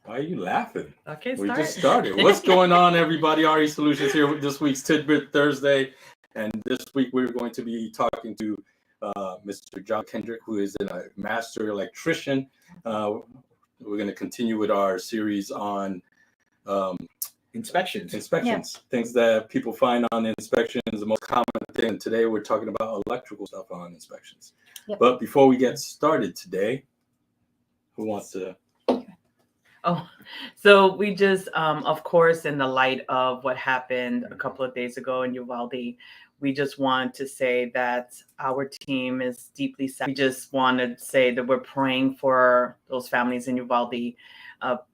Why are you laughing? Okay, We start. just started. What's going on, everybody? RE Solutions here with this week's Tidbit Thursday. And this week we're going to be talking to Mr. John McKendrick, who is a master electrician. We're going to continue with our series on Inspections. Things that people find on inspections, the most common thing. And today we're talking about electrical stuff on inspections. Yep. But before we get started today, who wants to? Oh, so we just, of course, in the light of what happened a couple of days ago in Uvalde, we just want to say that our team is deeply sad. We just want to say that we're praying for those families in Uvalde.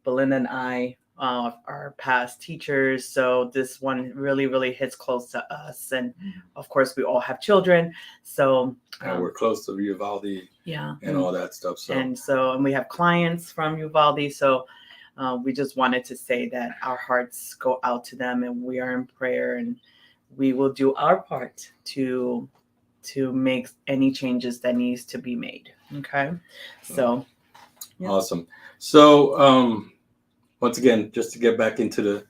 Belinda and I are past teachers, so this one really, really hits close to us. And of course, we all have children, so We're close to Uvalde, and all that stuff. And we have clients from Uvalde, so we just wanted to say that our hearts go out to them, and we are in prayer, and we will do our part to make any changes that needs to be made. Okay, so awesome. So once again, just to get back into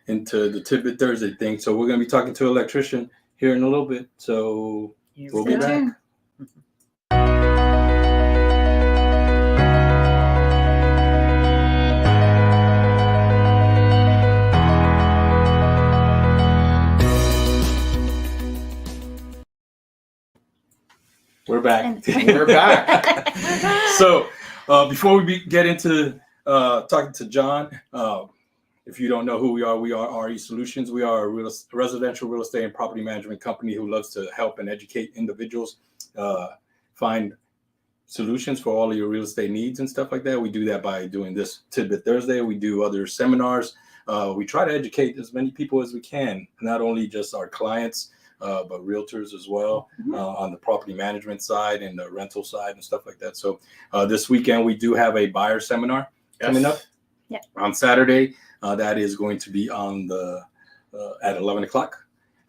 the Tidbit Thursday thing, so we're going to be talking to an electrician here in a little bit. So we'll be back. We're back. We're back. So before we get into talking to John, if you don't know who we are RE Solutions. We are a residential real estate and property management company who loves to help and educate individuals find solutions for all of your real estate needs and stuff like that. We do that by doing this Tidbit Thursday. We do other seminars. We try to educate as many people as we can, not only just our clients, but realtors as well, on the property management side and the rental side and stuff like that. So this weekend we do have a buyer seminar coming up on Saturday. That is going to be on at 11 o'clock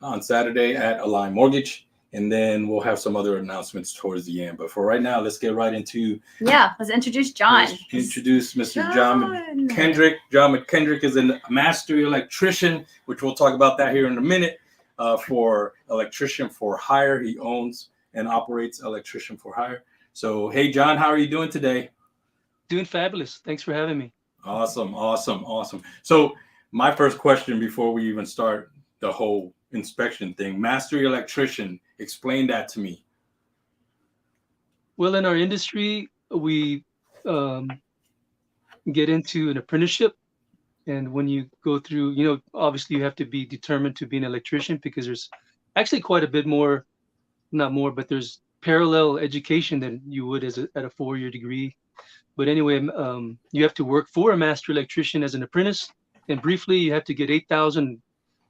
on Saturday at Align Mortgage. And then we'll have some other announcements towards the end. But for right now, let's get right into... let's introduce John. Introduce Mr. John McKendrick. John McKendrick is a master electrician, which we'll talk about that here in a minute. For Electrician for Hire. He owns and operates Electrician for Hire. So, hey, John, how are you doing today? Doing fabulous. Thanks for having me. Awesome. So my first question before we even start the whole inspection thing, master electrician, explain that to me. Well, in our industry, we get into an apprenticeship. And when you go through, obviously you have to be determined to be an electrician, because there's actually quite a bit more, not more, but there's parallel education than you would at a 4-year degree. But anyway, you have to work for a master electrician as an apprentice. And briefly, you have to get 8,000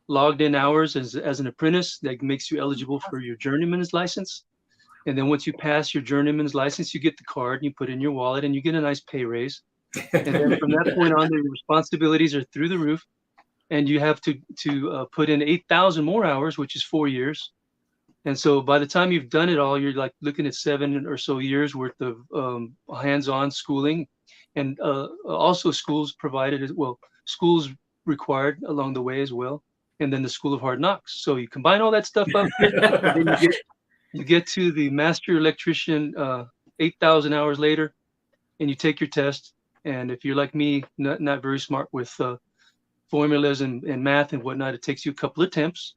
logged in hours as an apprentice. That makes you eligible for your journeyman's license. And then once you pass your journeyman's license, you get the card and you put it in your wallet and you get a nice pay raise. And then from that point on, the responsibilities are through the roof, and you have to put in 8,000 more hours, which is 4 years. And so by the time you've done it all, you're like looking at 7 or so years worth of hands-on schooling, and also schools provided schools required along the way as well, and then the School of Hard Knocks. So you combine all that stuff up, and then you get to the master electrician 8,000 hours later, and you take your test. And if you're like me, not very smart with formulas and math and whatnot, it takes you a couple of attempts.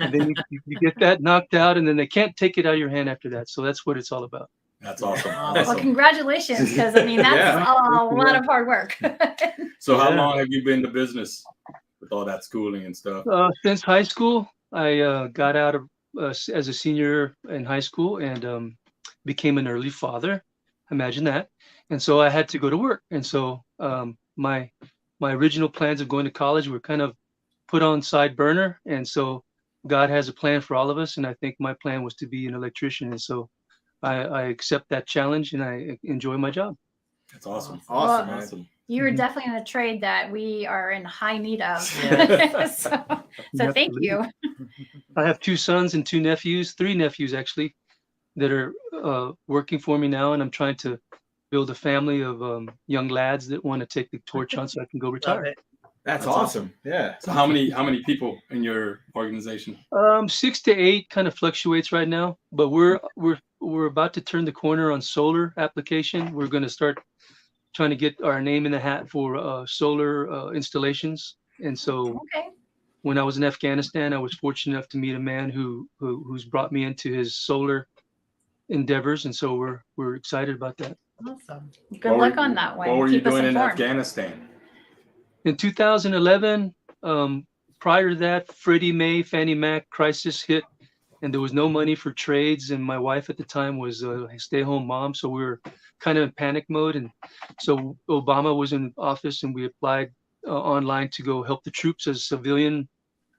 And then you get that knocked out, and then they can't take it out of your hand after that. So that's what it's all about. That's awesome. Well, congratulations, because that's a lot of hard work. So how long have you been in the business with all that schooling and stuff? Since high school. I got out of as a senior in high school and became an early father. Imagine that. And so I had to go to work. And so my original plans of going to college were kind of put on side burner. And so God has a plan for all of us. And I think my plan was to be an electrician. And so I accept that challenge and I enjoy my job. That's awesome. Awesome. You were definitely in a trade that we are in high need of. So thank you. I have 2 sons and 3 nephews actually, that are working for me now. And I'm trying to build a family of young lads that want to take the torch on, so I can go Love retire. it. That's awesome. Yeah. So how many people in your organization? 6 to 8 kind of fluctuates right now, but we're about to turn the corner on solar application. We're going to start trying to get our name in the hat for solar installations. And so Okay. when I was in Afghanistan, I was fortunate enough to meet a man who's brought me into his solar endeavors, and so we're excited about that. Awesome. Good luck on that one. What were you Keep us doing in informed. Afghanistan? In 2011, prior to that, Freddie Mae, Fannie Mac crisis hit, and there was no money for trades. And my wife at the time was a stay-at-home mom, so we were kind of in panic mode. And so Obama was in office, and we applied online to go help the troops as civilian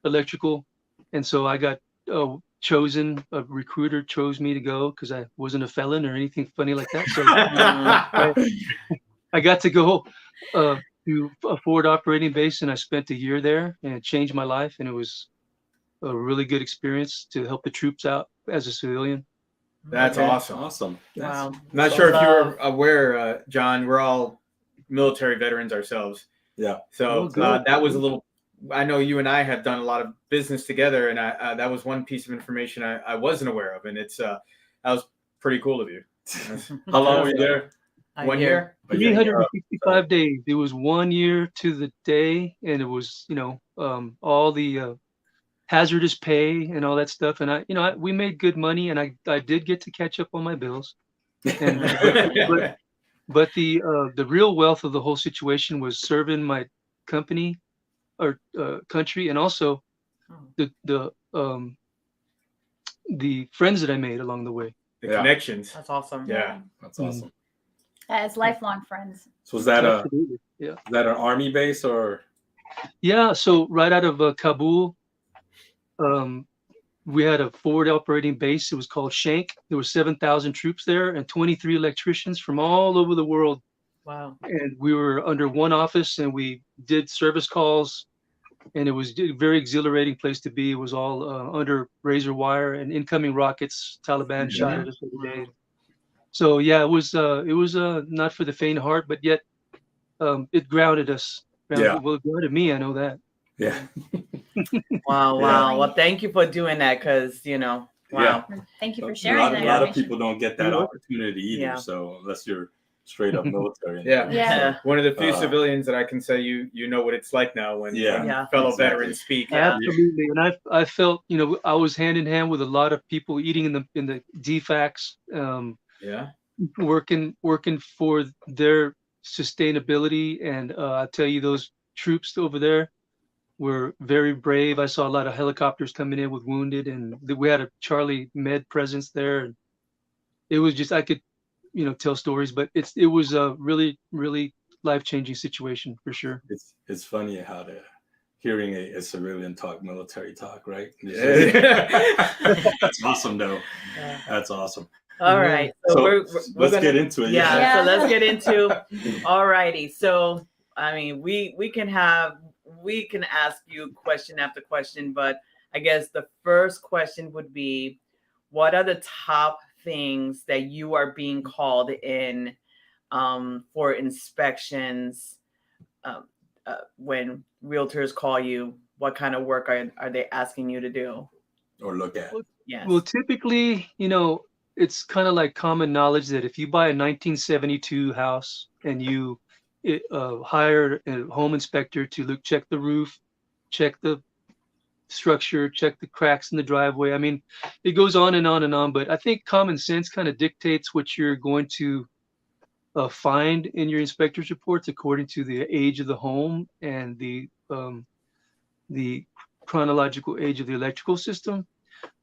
electrical. And so I got chosen. A recruiter chose me to go because I wasn't a felon or anything funny like that. So I got to go to a forward operating base, and I spent a year there, and it changed my life. And it was a really good experience to help the troops out as a civilian. That's Okay, awesome. Awesome. Wow. Not sure if you were aware, John, we're all military veterans ourselves. Yeah. So Oh, good. that was a little, I know you and I have done a lot of business together, and that was one piece of information I wasn't aware of. And that was pretty cool of you. How long were you there? 1 year? 365 days. It was 1 year to the day, and it was, all the hazardous pay and all that stuff. And we made good money, and I did get to catch up on my bills. And, but the real wealth of the whole situation was serving my company or country, and also the friends that I made along the way. The connections. That's awesome. Yeah. That's awesome. As lifelong friends. So was that Absolutely. Yeah. is that an army base or? Yeah. So right out of Kabul, we had a forward operating base. It was called Shank. There were 7,000 troops there and 23 electricians from all over the world. Wow. And we were under one office, and we did service calls, and it was a very exhilarating place to be. It was all under razor wire and incoming rockets. Taliban shot at us every day. So yeah, it was not for the faint of heart, but yet it grounded us. Well, it grounded me. I know that. Yeah. Wow. Well, thank you for doing that, because wow. Yeah. Thank you for A sharing lot, that a lot of information. people don't get that opportunity either. Yeah. So unless you're straight up military. Yeah. One of the few civilians that I can say you know what it's like now when fellow veterans speak. Absolutely. And I felt, I was hand in hand with a lot of people eating in the DFACs, working for their sustainability. And I tell you, those troops over there were very brave. I saw a lot of helicopters coming in with wounded, and we had a Charlie Med presence there. And it was just, I could, tell stories, but it was a really, really life-changing situation for sure. It's funny how hearing a civilian talk military talk, right? That's awesome, though. That's awesome. All right. So let's get into it. Yeah. So let's get into. All righty. So I mean, we can ask you question after question, but I guess the first question would be, what are the top things that you are being called in for inspections when realtors call you? What kind of work are they asking you to do or look at? Yes. Well, typically, it's kind of like common knowledge that if you buy a 1972 house and you hire a home inspector to check the roof, check the structure, check the cracks in the driveway. I mean, it goes on and on and on, but I think common sense kind of dictates what you're going to find in your inspector's reports according to the age of the home and the chronological age of the electrical system.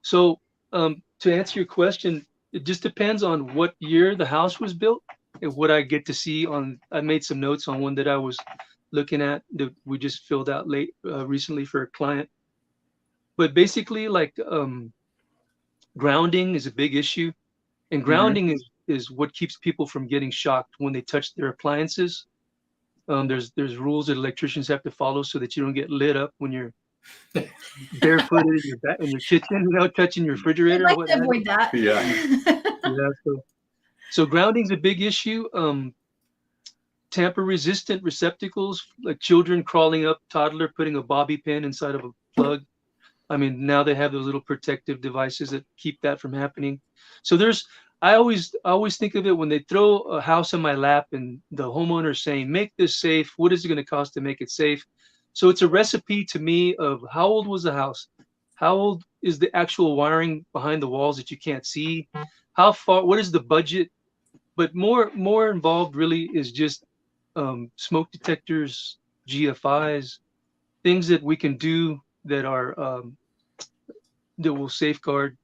So to answer your question, it just depends on what year the house was built and what I get to see I made some notes on one that I was looking at that we just filled out recently for a client. But basically, grounding is a big issue, and grounding is what keeps people from getting shocked when they touch their appliances. There's rules that electricians have to follow so that you don't get lit up when you're barefooted in your kitchen, touching your refrigerator. I'd like to avoid that. Yeah. So So grounding's a big issue. Tamper resistant receptacles, like children crawling up, toddler putting a bobby pin inside of a plug. I mean, now they have those little protective devices that keep that from happening. So I always think of it when they throw a house in my lap and the homeowner is saying, make this safe. What is it going to cost to make it safe? So it's a recipe to me of how old was the house? How old is the actual wiring behind the walls that you can't see? How far, what is the budget? But more involved really is just smoke detectors, GFIs, things that we can do that are that will safeguard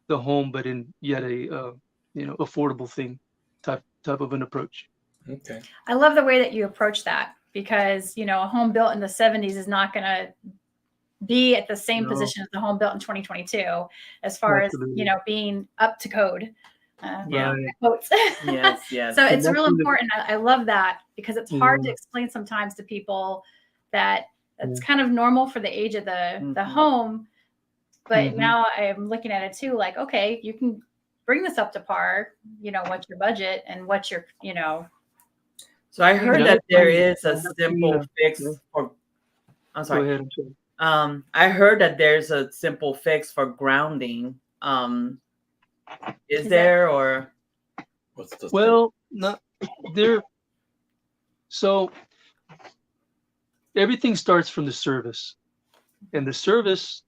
the home, but in yet a affordable thing type of an approach. Okay. I love the way that you approach that because, a home built in the 70s is not going to be at the same No. position as the home built in 2022 as far Absolutely. as, being up to code. Yeah. Right. Quotes. Yes, yes. So And it's that's real when the- important. I love that because it's hard to Yeah. explain sometimes to people that it's Yeah. kind of normal for the age of the Mhm. home. But Mhm. now I'm looking at it too, like, okay, you can bring this up to par, what's your budget and what's your, So I heard Yeah, that there that's is a fine. simple Yeah. fix Yeah. for. I'm Go sorry. ahead. I'm sorry. I heard that there's a simple fix for grounding. Is Is there or? What's the Well, not there. So everything starts from the service, and the service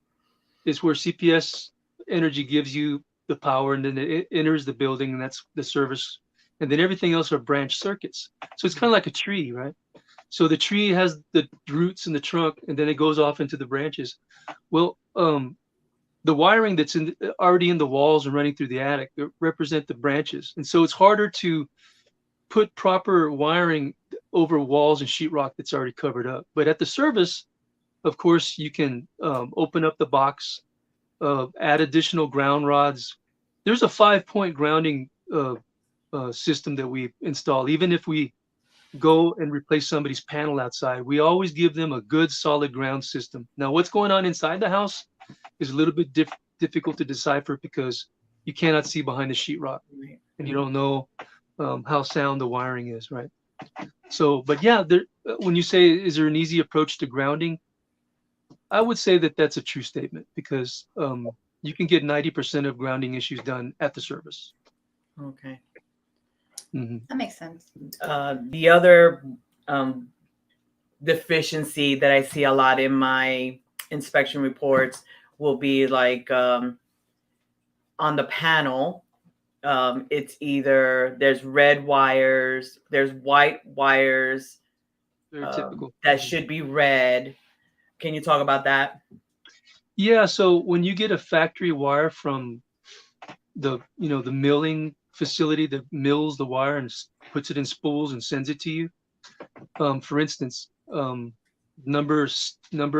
is where CPS Energy gives you the power, and then it enters the building, and that's the service. And then everything else are branch circuits. So it's kind of like a tree, right? So the tree has the roots and the trunk, and then it goes off into the branches. Well, the wiring that's already in the walls and running through the attic represent the branches, and so it's harder to put proper wiring over walls and sheetrock that's already covered up. But at the service, of course, you can open up the box, add additional ground rods. There's a 5-point grounding system that we install. Even if we go and replace somebody's panel outside, we always give them a good solid ground system. Now, what's going on inside the house is a little bit difficult to decipher because you cannot see behind the sheetrock and you don't know how sound the wiring is, right? So, but yeah, when you say, is there an easy approach to grounding? I would say that that's a true statement because you can get 90% of grounding issues done at the service. Okay. Mm-hmm. that makes sense. The other deficiency that I see a lot in my inspection reports will be like on the panel. It's either there's red wires, there's white wires Very typical. that should be red. Can you talk about that? Yeah, so when you get a factory wire from the milling facility that mills the wire and puts it in spools and sends it to you, for instance, number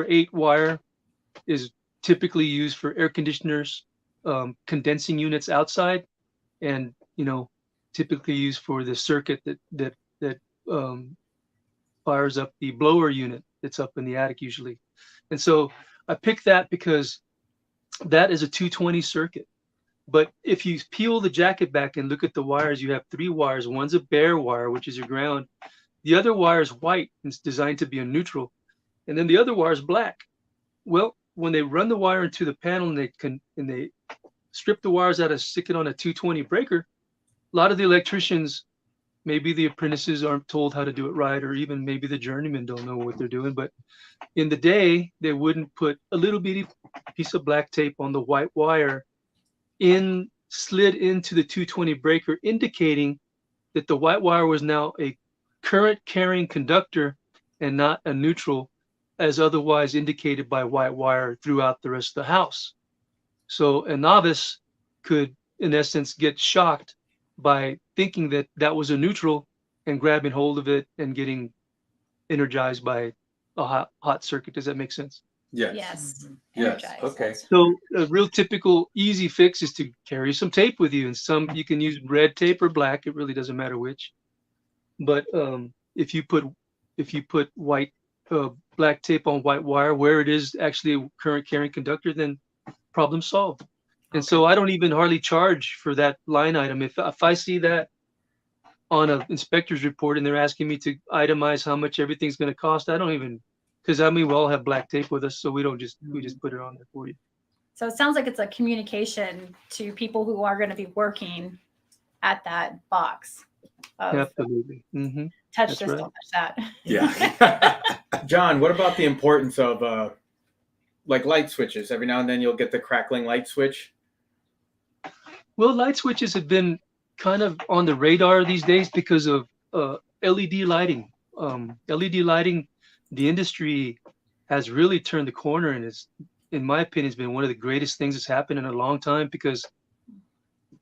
8 wire is typically used for air conditioners, condensing units outside, and typically used for the circuit that fires up the blower unit that's up in the attic usually. And so I picked that because that is a 220 circuit. But if you peel the jacket back and look at the wires, you have 3 wires. One's a bare wire, which is your ground. The other wire is white and it's designed to be a neutral. And then the other wire is black. Well, when they run the wire into the panel and they strip the wires out and stick it on a 220 breaker, a lot of the electricians, maybe the apprentices aren't told how to do it right, or even maybe the journeymen don't know what they're doing. But in the day, they wouldn't put a little bitty piece of black tape on the white wire slid into the 220 breaker, indicating that the white wire was now a current carrying conductor and not a neutral, as otherwise indicated by white wire throughout the rest of the house. So a novice could, in essence, get shocked by thinking that that was a neutral and grabbing hold of it and getting energized by a hot circuit. Does that make sense? Yes. Yes. Yes. Energized. Okay. So a real typical easy fix is to carry some tape with you, and some you can use red tape or black. It really doesn't matter which. But if you put white black tape on white wire where it is actually a current carrying conductor, then problem solved. And so I don't even hardly charge for that line item. If I see that on an inspector's report and they're asking me to itemize how much everything's going to cost, I don't even, because I mean, we all have black tape with us, so we just put it on there for you. So it sounds like it's a communication to people who are going to be working at that box. Absolutely. Mm-hmm. Touch That's this, right. don't touch that. Yeah. John, what about the importance of like light switches? Every now and then you'll get the crackling light switch. Well, light switches have been kind of on the radar these days because of LED lighting. LED lighting, the industry has really turned the corner, and it's, in my opinion, has been one of the greatest things that's happened in a long time, because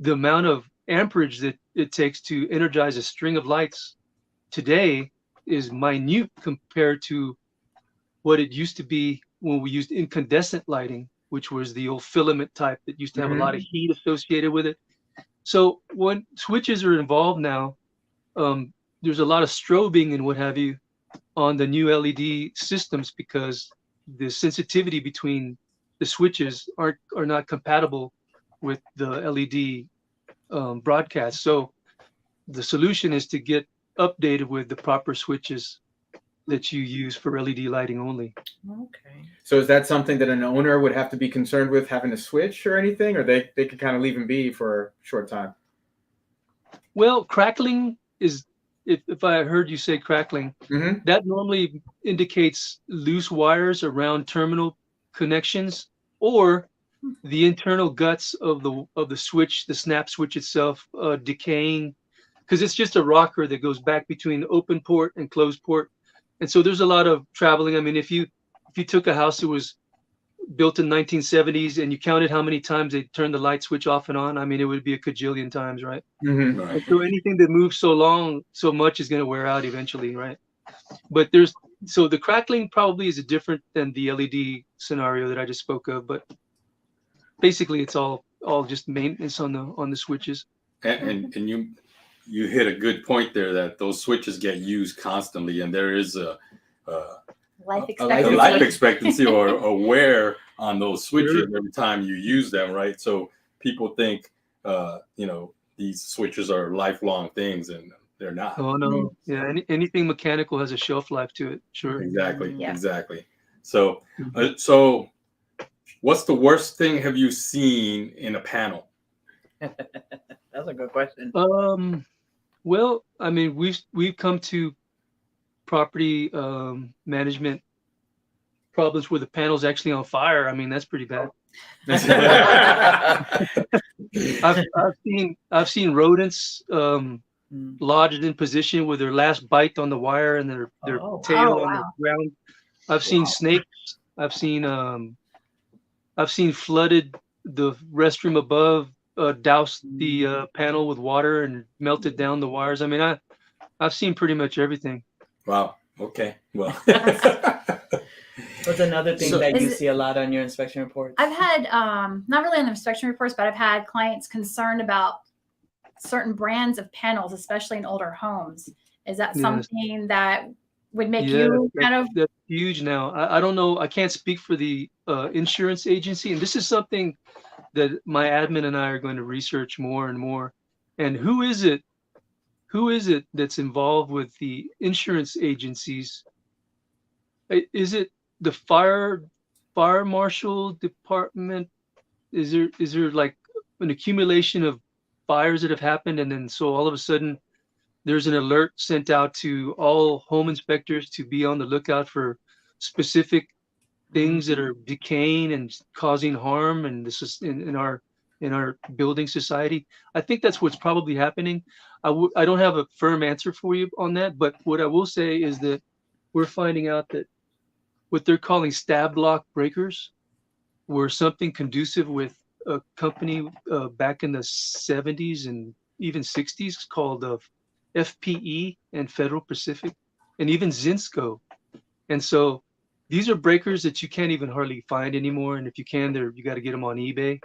the amount of amperage that it takes to energize a string of lights today is minute compared to what it used to be when we used incandescent lighting, which was the old filament type that used to have a lot of heat associated with it. So when switches are involved now, there's a lot of strobing and what have you on the new LED systems, because the sensitivity between the switches are not compatible with the LED broadcast. So the solution is to get updated with the proper switches that you use for LED lighting only. Okay. So is that something that an owner would have to be concerned with, having to switch or anything, or they could kind of leave them be for a short time? Well, crackling is, if I heard you say crackling, that normally indicates loose wires around terminal connections, or the internal guts of the switch, the snap switch itself, decaying, because it's just a rocker that goes back between open port and closed port. And so there's a lot of traveling. I mean, if you took a house that was built in 1970s and you counted how many times they turned the light switch off and on, I mean, it would be a cajillion times, right? Right. So anything that moves so much is going to wear out eventually, right? But so the crackling probably is different than the LED scenario that I just spoke of, but basically it's all just maintenance on the switches. And you hit a good point there, that those switches get used constantly, and there is a Life life expectancy. expectancy or wear on those switches every time you use them, right? So people think, these switches are lifelong things, and they're not. Oh no, yeah. Anything mechanical has a shelf life to it. Sure. Exactly. Yeah. Exactly. So, so what's the worst thing have you seen in a panel? That's a good question. Well, I mean, we've come to property management problems where the panel's actually on fire. I mean, that's pretty bad. I've seen rodents lodged in position with their last bite on the wire and their tail on the ground. I've seen snakes. I've seen flooded the restroom above, doused the panel with water and melted down the wires. I mean, I've seen pretty much everything. Wow. Okay. Well. What's another thing that you see a lot on your inspection reports? I've had, not really on the inspection reports, but I've had clients concerned about certain brands of panels, especially in older homes. Is that something that would make you kind of? That's huge now. I don't know. I can't speak for the insurance agency. And this is something that my admin and I are going to research more and more. And who is it that's involved with the insurance agencies? Is it the fire marshal department? Is there like an accumulation of fires that have happened, and then so all of a sudden there's an alert sent out to all home inspectors to be on the lookout for specific things that are decaying and causing harm, and this is in our building society? I think that's what's probably happening. I don't have a firm answer for you on that, but what I will say is that we're finding out that what they're calling stab lock breakers were something conducive with a company back in the 70s and even 60s called FPE and Federal Pacific and even Zinsco. And so these are breakers that you can't even hardly find anymore. And if you can, you got to get them on eBay.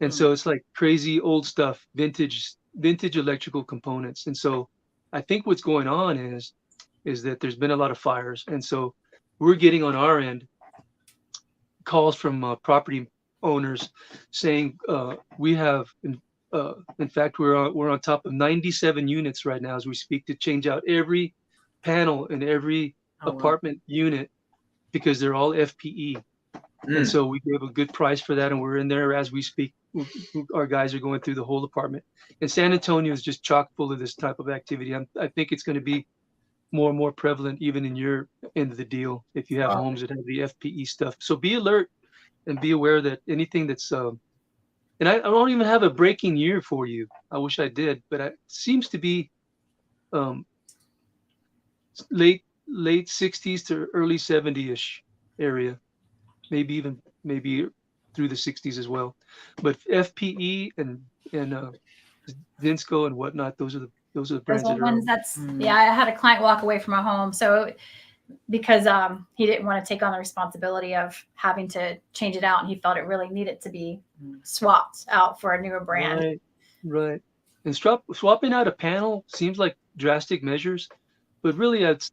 And so it's like crazy old stuff, vintage electrical components. And so I think what's going on is that there's been a lot of fires. And so we're getting on our end calls from property owners saying we have In fact, we're on top of 97 units right now as we speak to change out every panel in every apartment unit because they're all FPE. And so we gave a good price for that, and we're in there as we speak. Our guys are going through the whole apartment. And San Antonio is just chock full of this type of activity. I think it's going to be more and more prevalent even in your end of the deal if you have homes that have the FPE stuff. So be alert and be aware that anything that's and I don't even have a breaking year for you. I wish I did, but it seems to be late 60s to early 70-ish area, maybe through the 60s as well. But FPE and Zinsco and whatnot, those are the brands Those that ones are. that's I had a client walk away from a home because he didn't want to take on the responsibility of having to change it out, and he felt it really needed to be swapped out for a newer brand. Right. And swapping out a panel seems like drastic measures, but really it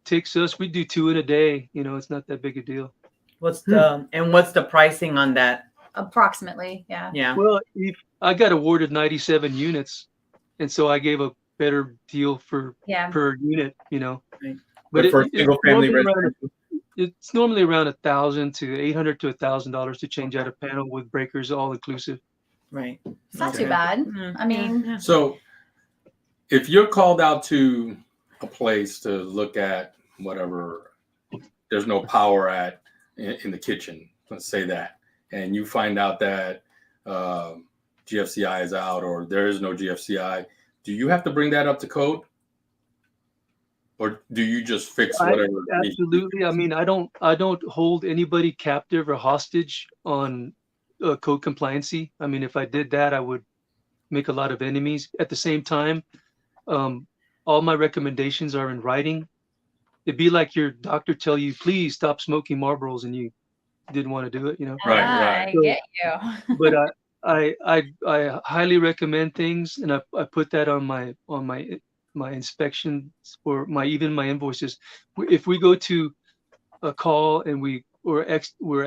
takes us. We do 2 in a day. It's not that big a deal. What's the pricing on that? Approximately, yeah. Yeah. Well, I got awarded 97 units, and so I gave a better deal per unit. Right. But for single family residential, it's normally around $1,000 to $800 to $1,000 to change out a panel with breakers all inclusive. Right. It's not too bad. I mean, so if you're called out to a place to look at whatever, there's no power in the kitchen, let's say that, and you find out that GFCI is out or there is no GFCI, do you have to bring that up to code? Or do you just fix whatever? Absolutely. I mean, I don't hold anybody captive or hostage on code compliancy. I mean, if I did that, I would make a lot of enemies. At the same time, all my recommendations are in writing. It'd be like your doctor tell you, please stop smoking Marlboros, and you didn't want to do it. Right. I get you. But I highly recommend things, and I put that on my inspections for my invoices. If we go to a call and we're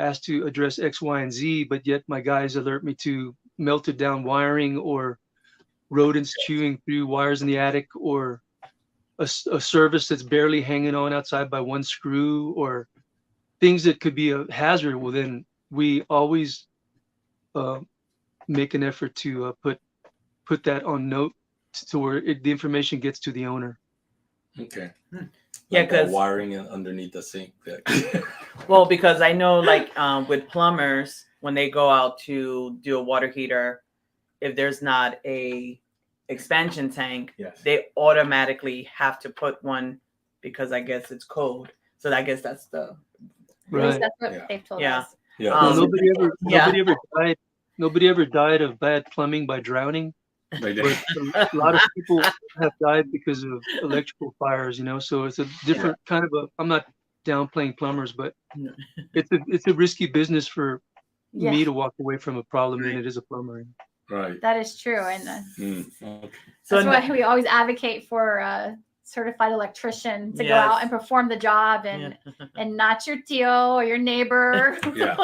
asked to address X, Y, and Z, but yet my guys alert me to melted down wiring or rodents chewing through wires in the attic or a service that's barely hanging on outside by one screw or things that could be a hazard, well, then we always make an effort to put that on note to where the information gets to the owner. Okay. Yeah, like that because wiring underneath the sink. well, because I know, like with plumbers, when they go out to do a water heater, if there's not a expansion tank, they automatically have to put one because I guess it's code. So I guess that's the right. That's what they've told us. Yeah. Well, nobody ever died of bad plumbing by drowning. They did. But a lot of people have died because of electrical fires, so it's a different kind of I'm not downplaying plumbers, but it's a risky business for me to walk away from a problem than it is a plumber. Right. That is true. And Okay. that's why we always advocate for a certified electrician to go out and perform the job and not your tío or your neighbor. Yeah.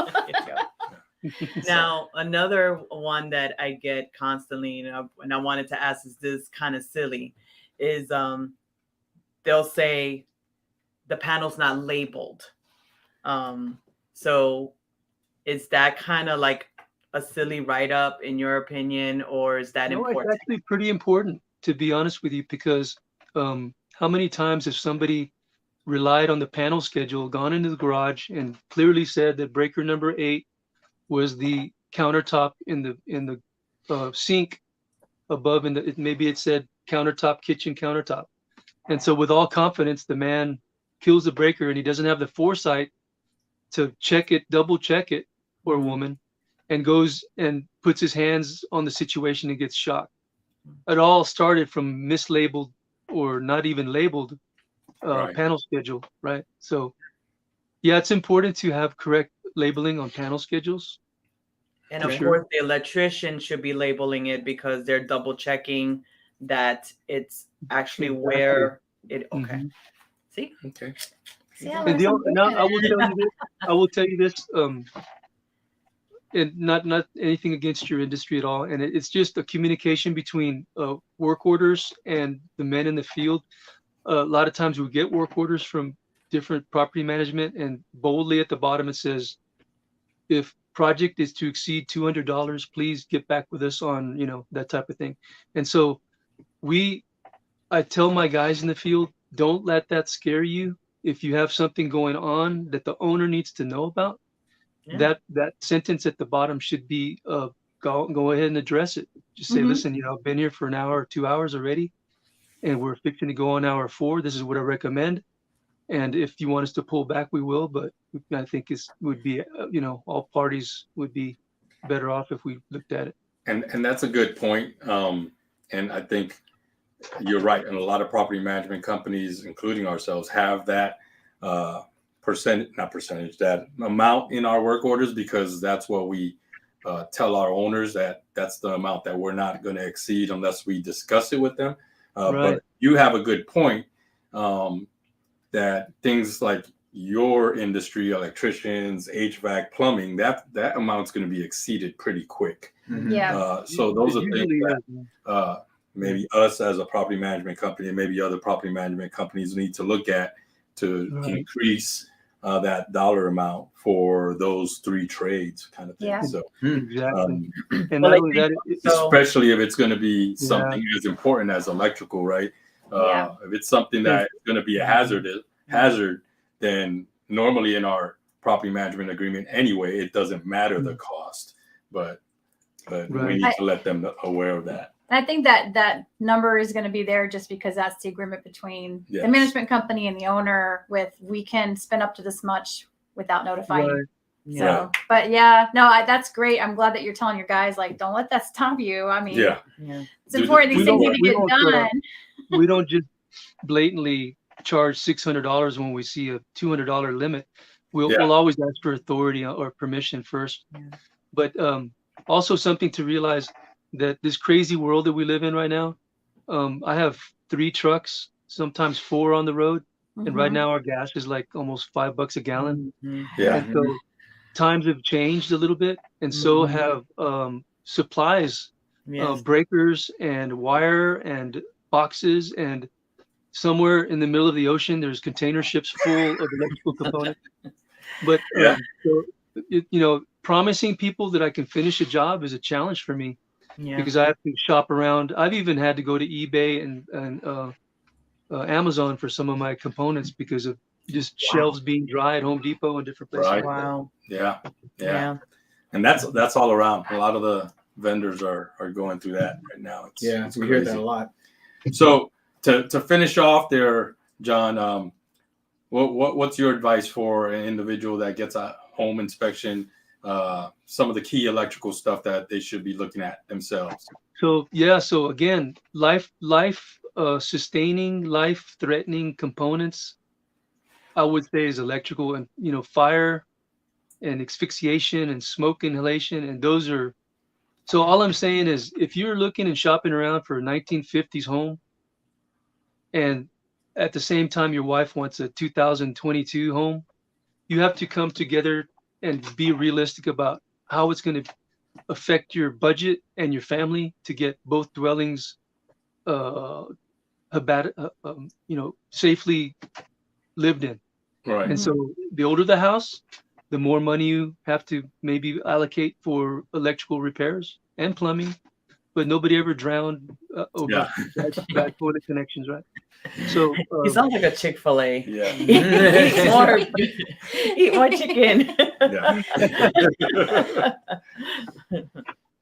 Now, another one that I get constantly, and I wanted to ask, is this kind of silly, is they'll say the panel's not labeled. So is that kind of like a silly write-up in your opinion, or is that important? It's actually pretty important, to be honest with you, because how many times has somebody relied on the panel schedule, gone into the garage and clearly said that breaker number 8 was the countertop in the sink above, and maybe it said countertop, kitchen countertop. And so with all confidence, the man kills the breaker and he doesn't have the foresight to check it, double check it, or woman, and goes and puts his hands on the situation and gets shocked. It all started from mislabeled or not even labeled panel schedule, right? So yeah, it's important to have correct labeling on panel schedules. And of course, the electrician should be labeling it because they're double checking that it's actually where it. Okay. Mm-hmm. See. Okay. And I will tell you this. and not anything against your industry at all. And it's just a communication between work orders and the men in the field. A lot of times we get work orders from different property management, and boldly at the bottom it says, if project is to exceed $200, please get back with us on, that type of thing. And so I tell my guys in the field, don't let that scare you. If you have something going on that the owner needs to know about, that sentence at the bottom should be go ahead and address it. Just say, listen, I've been here for an hour or 2 hours already, and we're fixing to go on hour 4. This is what I recommend. And if you want us to pull back, we will. But I think would be, all parties would be better off if we looked at it. And that's a good point. And I think you're right. And a lot of property management companies, including ourselves, have that that amount in our work orders, because that's what we tell our owners, that's the amount that we're not going to exceed unless we discuss it with them. Right. But you have a good point that things like your industry, electricians, HVAC, plumbing, that amount's going to be exceeded pretty quick. Yeah. So those are things that maybe us as a property management company and maybe other property management companies need to look at to increase that dollar amount for those 3 trades kind of thing. Yeah. So exactly. And not only that, especially if it's going to be something as important as electrical, right? If it's something that is going to be a hazard, then normally in our property management agreement anyway, it doesn't matter the cost, but we need to let them aware of that. I think that number is going to be there just because that's the agreement between the management company and the owner, with we can spend up to this much without notifying. Right. So, but that's great. I'm glad that you're telling your guys, like, don't let that stop you. I mean, it's important. These things need to get done. We don't just blatantly charge $600 when we see a $200 limit. We'll always ask for authority or permission first. But also something to realize, that this crazy world that we live in right now, I have 3 trucks, sometimes 4 on the road. And right now our gas is like almost $5 a gallon. And so times have changed a little bit. And so have supplies, breakers and wire and boxes, and somewhere in the middle of the ocean, there's container ships full of electrical components. But, promising people that I can finish a job is a challenge for me. Because I have to shop around. I've even had to go to eBay and Amazon for some of my components because of just shelves being dry at Home Depot and different places. Right. Wow. Yeah. And that's all around. A lot of the vendors are going through that right now. It's we hear that a lot. So to finish off there, John, what's your advice for an individual that gets a home inspection? Some of the key electrical stuff that they should be looking at themselves. So again, sustaining, life-threatening components, I would say, is electrical, and fire and asphyxiation and smoke inhalation, and those are. So all I'm saying is, if you're looking and shopping around for a 1950s home, and at the same time your wife wants a 2022 home, you have to come together and be realistic about how it's going to affect your budget and your family to get both dwellings, safely lived in. Right. And so the older the house, the more money you have to maybe allocate for electrical repairs and plumbing. But nobody ever drowned over bad toilet connections, right? So he sounds like a Chick-fil-A. Yeah. Eat more chicken.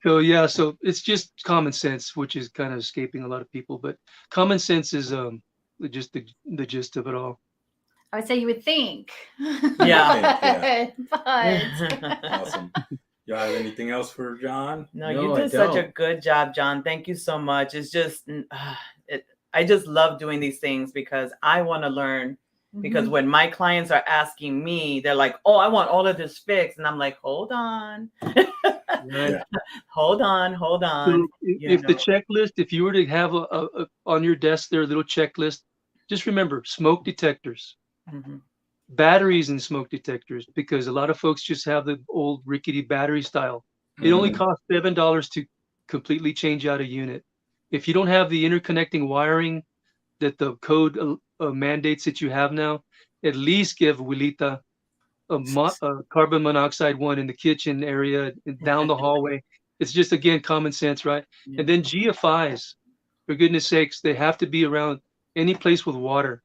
So it's just common sense, which is kind of escaping a lot of people. But common sense is just the gist of it all. I would say you would think. Yeah. But Awesome. You have anything else for John? No, you did such a good job, John. Thank you so much. It's just, I just love doing these things because I want to learn. Because when my clients are asking me, they're like, "Oh, I want all of this fixed," and I'm like, "Hold on, hold on." So if the checklist, if you were to have a on your desk there, a little checklist, just remember smoke detectors. batteries in smoke detectors, because a lot of folks just have the old rickety battery style. It only costs $7 to completely change out a unit. If you don't have the interconnecting wiring that the code mandates that you have now, at least give Wilita a carbon monoxide one in the kitchen area and down the hallway. It's just, again, common sense, right? Yeah. And then GFIs, for goodness sakes, they have to be around any place with water.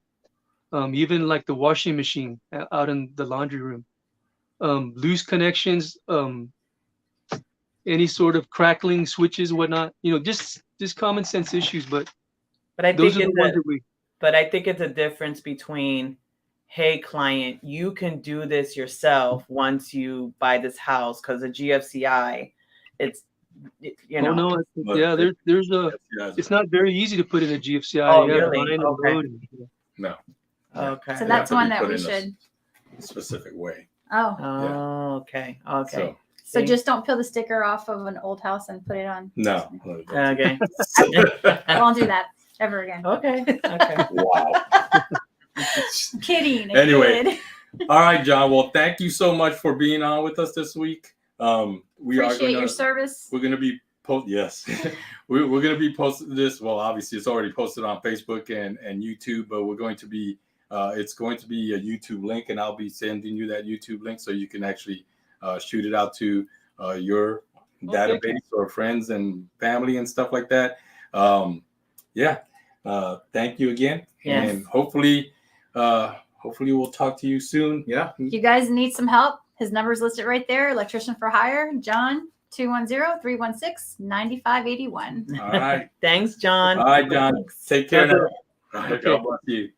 Even like the washing machine out in the laundry room. Loose connections, any sort of crackling switches, whatnot, just common sense issues. But I those think are the ones that we. But I think it's a difference between, hey, client, you can do this yourself once you buy this house, because a GFCI, it's, you know. Oh no, yeah, there's a. It's not very easy to put in a GFCI. Oh, You have really? line and Okay. load and- No. Okay. So It that's has to one be that put we in should. a specific way. Oh, Oh, okay. Okay. so See? just don't peel the sticker off of an old house and put it on. No. Okay. I won't do that ever again. Okay. Okay. Wow. Kidding. Anyway. Kid. All right, John. Well, thank you so much for being on with us this week. Appreciate your service. We're gonna be yes. we're gonna be posting this. Well, obviously it's already posted on Facebook and YouTube, but we're going to be it's going to be a YouTube link, and I'll be sending you that YouTube link so you can actually shoot it out to your database or friends and family and stuff like that. Thank you again. Yes. And hopefully we'll talk to you soon. Yeah. If you guys need some help, his number's listed right there. Electrician for hire, John, 210-316-9581. All right. Thanks, John. All right, John. Take care now. Okay. God bless you.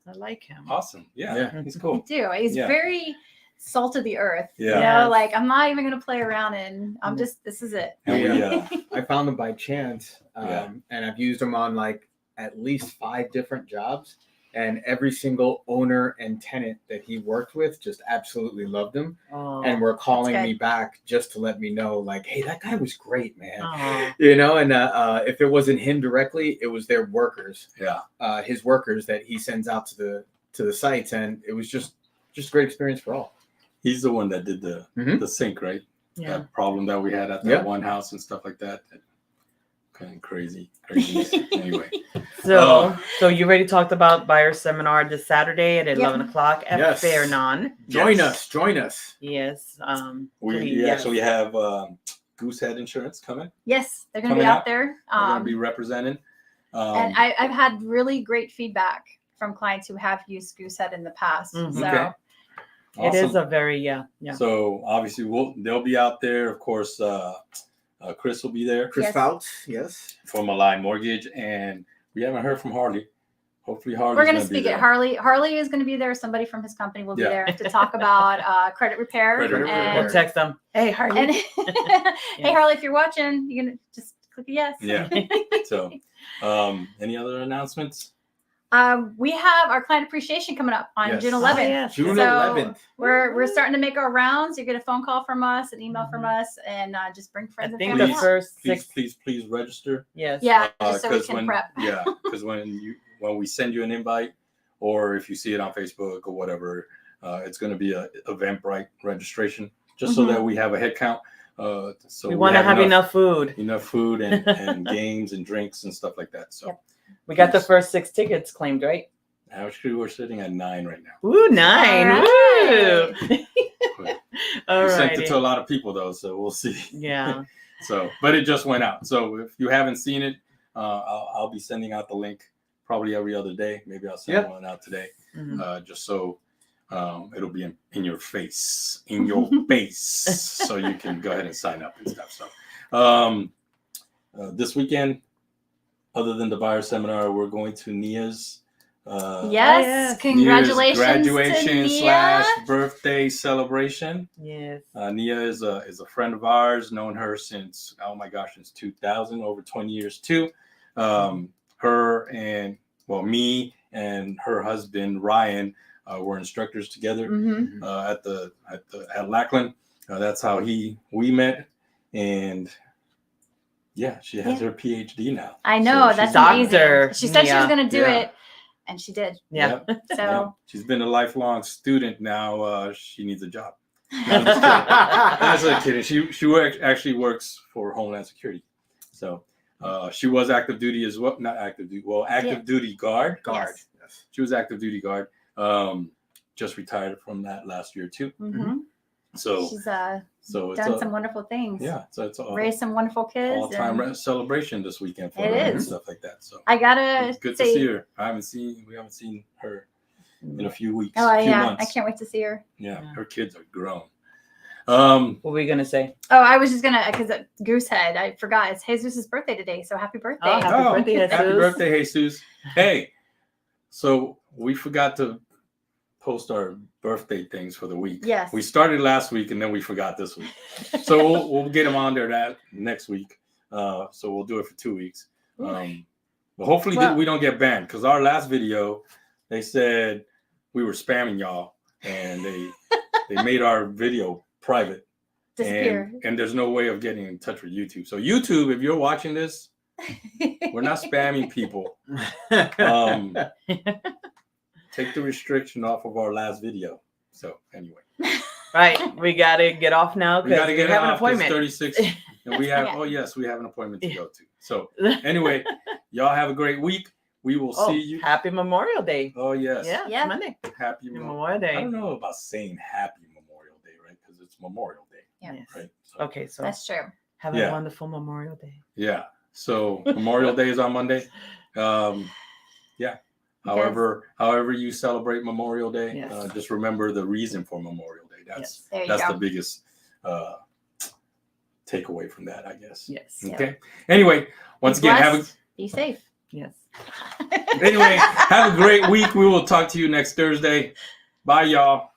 I like him. Awesome. Yeah. Yeah. He's I cool. do. He's Yeah. very salt of the earth. Yeah. You know, Yes. like I'm not even gonna play around and I'm just this is it. And we, I found them by chance, Yeah. and I've used them on like at least 5 different jobs. And every single owner and tenant that he worked with just absolutely loved him, Oh. and were calling good. me back just to let me know, like, "Hey, that guy was great, man." Oh. You know, and if it wasn't him directly, it was their workers, yeah. his workers that he sends out to the sites, and it was just a great experience for all. He's the one that did the sink, right? Yeah. That problem that we had at that Yeah. one house and stuff like that. Kind of crazy. Anyway. So you already talked about buyer seminar this Saturday at 11 Yep. o'clock at Yes. Fairnon. Join Yes. us. Yes. We please. actually have Goosehead Insurance coming. Yes, they're gonna be Coming out out. there. They're going to be representing. And I've had really great feedback from clients who have used Goosehead in the past. Mhm. So Okay. It is Awesome. a very, yeah. So obviously they'll be out there. Of course, Chris will be there Chris Yes. Fouts, yes. from Align Mortgage, and we haven't heard from Harley. Hopefully Harley's we're gonna be speak there. at Harley. Harley is gonna be there. Somebody from his company will be Yeah. there to talk about credit repair. Credit repair. and, We'll text them. Hey, Harley. and hey Harley, if you're watching, you can just click a yes. Yeah. So, any other announcements? We have our client appreciation coming up on Yes. June Oh, 11th. yes. June So, 11th. We're starting to make our rounds. You get a phone call from us, an email from us, and just bring I friends and think family. the Please. out. first Please, 6. please register. Yes. Yeah, just so we 'cause can when, prep. Yeah, because when we send you an invite, or if you see it on Facebook or whatever, it's going to be a Eventbrite registration, just so that we have a head count. So We want to have enough food. food and games and drinks and stuff like that. So Yep. We got the first 6 tickets claimed, right? actually we're sitting at 9 right now. Ooh, 9. All Woo! All We sent it right. to a lot of people though, so we'll see. Yeah. So, but it just went out. So if you haven't seen it, I'll be sending out the link probably every other day. Maybe I'll send one out today, Mhm. just so it'll be in your face, so you can go ahead and sign up and stuff. So this weekend, other than the buyer seminar, we're going to Nia's. Yes, yes. congratulations Graduation to Nia. / birthday celebration. Yes. Nia is a friend of ours, known her since, oh my gosh, since 2000, over 20 years too. Her and, well, me and her husband, Ryan, were instructors together Mhm. at Lackland. That's how we met. And yeah, she has her PhD now. I know, So that's she's- amazing. Doctor She said she was Nia. going to do Yeah. it, and she did. Yeah. So She's been a lifelong student now. She needs a job. No, I'm just kidding. I'm just kidding. She actually works for Homeland Security. So she was active duty as well. Not active duty. Well, active duty guard. Yes. Yes. She was active duty guard. Just retired from that last year too. mhm. So She's so it's done some wonderful things. yeah. So it's Raised some wonderful kids. all-time and celebration this weekend for It her and is. stuff like that. So I gotta it's good say, to see her. We haven't seen her in a few weeks. oh few yeah, months. I can't wait to see her. Yeah, Yeah. her kids are grown. What were you gonna say? Oh, I was just gonna because Goosehead, I forgot it's Jesus' birthday today, so happy birthday! Oh, happy birthday, Jesus. Happy birthday, Jesus. Hey, so we forgot to post our birthday things for the week. Yes. We started last week and then we forgot this week. So we'll get them on there that next week. So we'll do it for 2 weeks. But hopefully we don't get banned because our last video, they said we were spamming y'all and they made our video private. Disappear. And there's no way of getting in touch with YouTube. So YouTube, if you're watching this, we're not spamming people. Take the restriction off of our last video. So anyway, Right, we gotta get off now we because got to we get have an off. It's appointment. 36, and we have. Yeah. Oh yes, we have an appointment to go to. So anyway, y'all have a great week. We will Oh, see you. Happy Memorial Day. Oh yes. Yeah, it's Yeah. Monday. Happy Memorial I Day. don't know about saying Happy Memorial Day, right? Because it's Memorial Day, Yeah. Yes. right? So, Okay, so That's true. have Yeah. a wonderful Memorial Day. yeah. So Memorial Day is on Monday. Yeah. However you celebrate Memorial Day, Yes. just remember the reason for Memorial Day. Yes. There you That's go. the biggest takeaway from that, I guess. Yes. Okay. Anyway, once Be again, blessed. Be safe. Yes. anyway, have a great week. We will talk to you next Thursday. Bye, y'all.